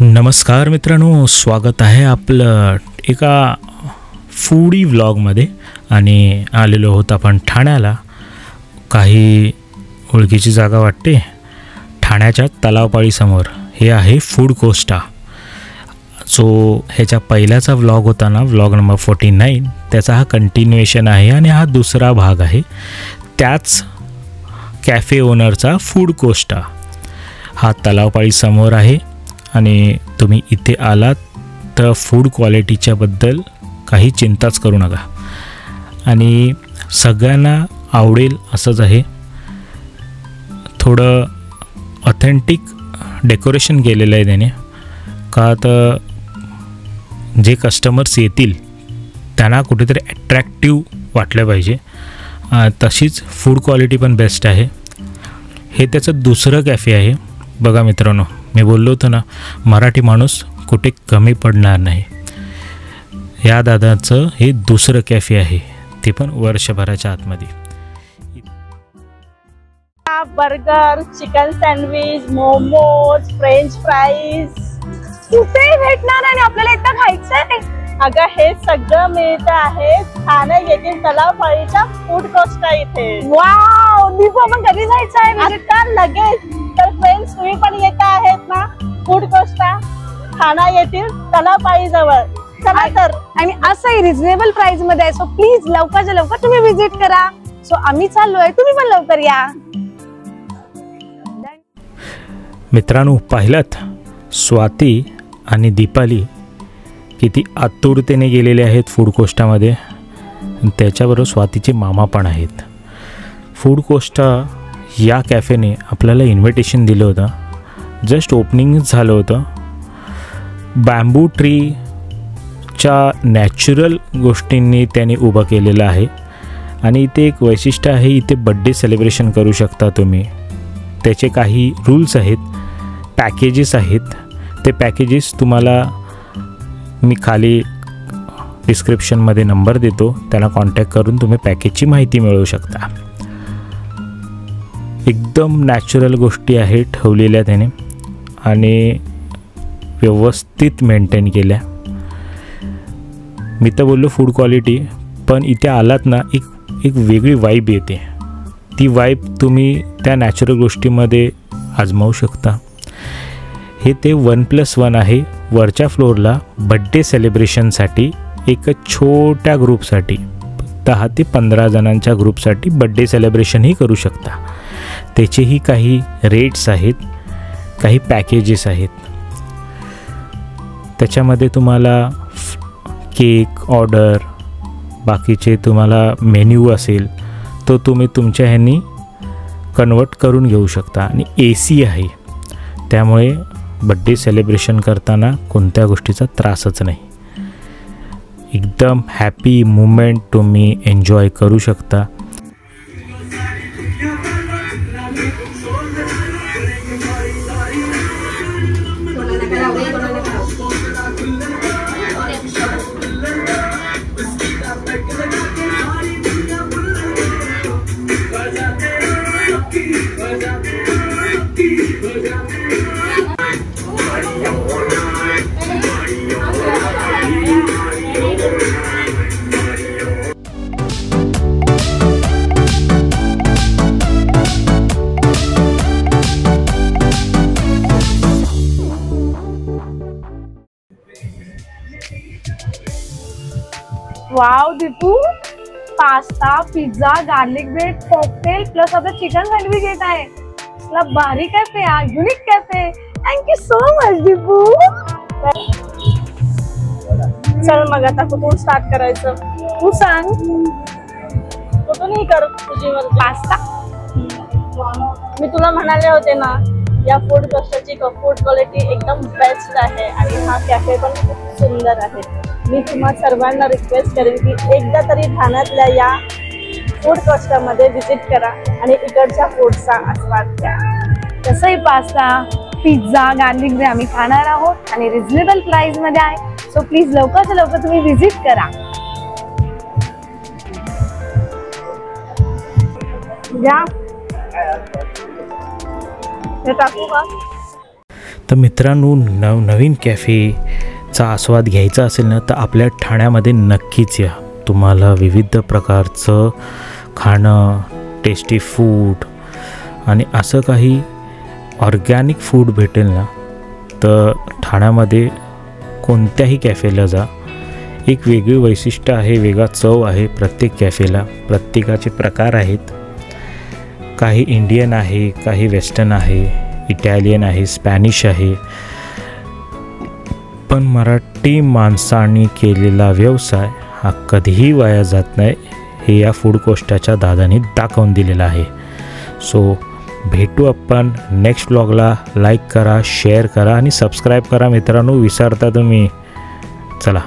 नमस्कार मित्रांनो, स्वागत आहे आपलं एका फूडी व्लॉगमध्ये। आणि आलेलो होत आपण ठाण्याला। काही ओळखीची जागा वाटते, ठाण्याच्या तलावपाळीसमोर हे आहे फूड कोस्टा। सो ह्याच्या पहिल्याचा व्लॉग होता ना, व्लॉग नंबर 49, त्याचा हा कंटिन्युएशन आहे आणि हा दुसरा भाग आहे त्याच कॅफे ओनरचा फूड कोस्टा। हा तलावपाळीसमोर आहे आणि तुम्ही इथे आलात तर फूड क्वालिटीच्या बद्दल काही चिंताच करू नका आणि सगळ्यांना आवडेल असंच आहे। थोडं ऑथेंटिक डेकोरेशन केलेलं आहे त्याने, का तर जे कस्टमर्स येतील त्यांना कुठेतरी ॲट्रॅक्टिव्ह वाटलं पाहिजे। तशीच फूड क्वालिटी पण बेस्ट आहे। हे त्याचं दुसरं कॅफे आहे। बघा मित्रांनो, मी बोललो होतो ना, मराठी माणूस कुठे कमी पडणार नाही। या दादाचं हे दुसरं कॅफे आहे, ते पण वर्षभराच्या आतमध्ये। Burger, chicken sandwich, momos, French fries कुठे भेटणार आणि आपल्याला इथं खायचं आहे। अगं हे सगळं मिळतं आहे ठाणे येथील तलावपाळीच्या फूड कोस्टा इथे। वाव, दीपू आपण कधी जायचं आहे? आता लगेच। तर फ्रेंड्स, तुम्ही पण येत आहेत ना फूड कोस्टा ठाणा येथील तलावपाळी जवळ। चला तर, आणि असंही रिझनेबल प्राइस मध्ये आहे। सो प्लीज लवकरच्या लवकर तुम्ही विजिट करा। सो आम्ही चाललोय, तुम्ही पण लवकर या। मित्रांनो, पाहिलात स्वाती आणि दीपाली किती आतुरतेने गेलेले आहेत फूड कोस्टामध्ये। त्याच्याबरोबर स्वातीचे मामा पण आहेत। फूड कोस्टा या कॅफेने आपल्याला इन्व्हिटेशन दिलं होतं, जस्ट ओपनिंग झालं होतं। बॅम्बू ट्रीच्या नॅचरल गोष्टींनी त्याने उभं केलेलं आहे आणि इथे एक वैशिष्ट्य आहे, इथे बड्डे सेलिब्रेशन करू शकता तुम्ही। त्याचे काही रूल्स आहेत, पॅकेजेस आहेत। ते पॅकेजेस तुम्हाला मी खाली डिस्क्रिप्शनमध्ये नंबर देतो, त्यांना कॉन्टॅक्ट करून तुम्ही पॅकेजची माहिती मिळवू शकता। एकदम नॅचरल गोष्टी आहेत ठेवलेल्या त्याने आणि व्यवस्थित मेंटेन केल्या। मी तर बोललो फूड क्वालिटी, पण इथे आलात ना एक वेगळी वाईब येते। ती वाईब तुम्ही त्या नॅचरल गोष्टीमध्ये आजमावू शकता। हे ते 1+1 आहे। वरच्या फ्लोअरला बड्डे सेलिब्रेशनसाठी एक छोट्या ग्रुपसाठी 10 ते 15 जणांच्या ग्रुपसाठी बड्डे सेलिब्रेशनही करू शकता। त्याचेही काही रेट्स आहेत, काही पॅकेजेस आहेत। त्याच्यामध्ये तुम्हाला केक ऑर्डर, बाकीचे तुम्हाला मेन्यू असेल तो तुम्ही तुमच्या ह्यांनी कन्वर्ट करून घेऊ शकता। आणि AC आहे, त्यामुळे बड्डे सेलिब्रेशन करताना कोणत्या गोष्टीचा त्रासच नाही। एकदम हॅपी मुमेंट तुम्ही एन्जॉय करू शकता। Wow Deepu, pasta, pizza, garlic bread, cocktail plus आपलं चिकन सँडविच येत आहे। इतला भारी cafe, unique cafe. Thank you so much Deepu. चल मग आता कुठून स्टार्ट करायचं तू सांग। कुठूनही कर, तुझी मर्जी। पास्ता, मी तुला म्हणाले होते ना, या फूड कोस्टाची फूड क्वालिटी एकदम बेस्ट आहे आणि हा कॅफे पण खूप सुंदर आहे। मी तुम्हा सर्वांना रिक्वेस्ट करेन की एकदा तरी ठाण्यातल्या या फूड कोस्टामध्ये व्हिजिट करा आणि इकडच्या फूडचा आस्वाद घ्या। तसंही पास्ता, पिझ्झा, गार्लिक ब्रेड आम्ही खाणार आहोत आणि रिझनेबल प्राइस मध्ये आहे। सो प्लीज लवकरच्या लवकर तुम्ही व्हिजिट करा। या हे टाकू का? तर मित्रांनो, नवीन कॅफेचा आस्वाद घ्यायचा असेल ना तर आपल्या ठाण्यामध्ये नक्कीच या. तुम्हाला विविध प्रकारचं खाणं, टेस्टी फूड आणि असं काही ऑर्गॅनिक फूड भेटेल ना. तर ठाण्यामध्ये कोणत्याही कॅफेला जा. एक वेगळी वैशिष्ट्य आहे, वेगळा चव आहे प्रत्येक कॅफेला. प्रत्येकाचे प्रकार आहेत. काही इंडियन आहे, काही वेस्टर्न आहे, इटालियन आहे, स्पॅनिश आहे. पण मराठी माणसांनी केलेला व्यवसाय हा कधीही वाया जात नाही, हे या फूड कोस्टाच्या दादांनी दाखवून दिलेलं आहे. सो भेटू आपण नेक्स्ट व्लॉगला. लाईक करा, शेअर करा आणि सबस्क्राईब करा मित्रांनो, विसरता तुम्ही. चला.